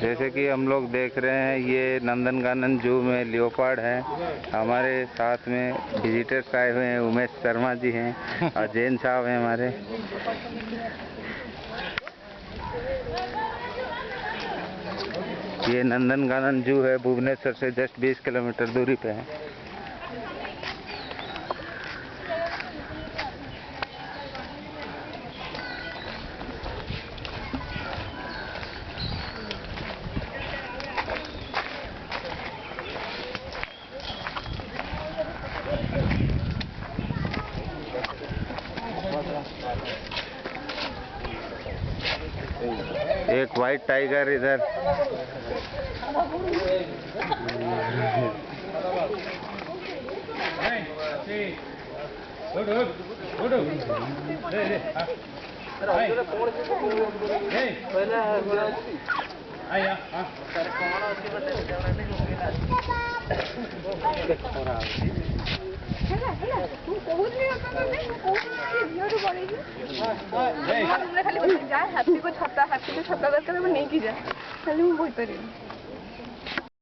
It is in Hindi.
जैसे कि हम लोग देख रहे हैं, ये नंदनकानन जू में लियोपार्ड है। हमारे साथ में विजिटर्स आए हुए हैं, उमेश शर्मा जी हैं और जैन साहब हैं हमारे। ये नंदनकानन जू है, भुवनेश्वर से जस्ट 20 किलोमीटर दूरी पे है। एक व्हाइट टाइगर इधर। खाली हाथी को छता दरकार नहीं कि जा खाली मुझे बोई पारे।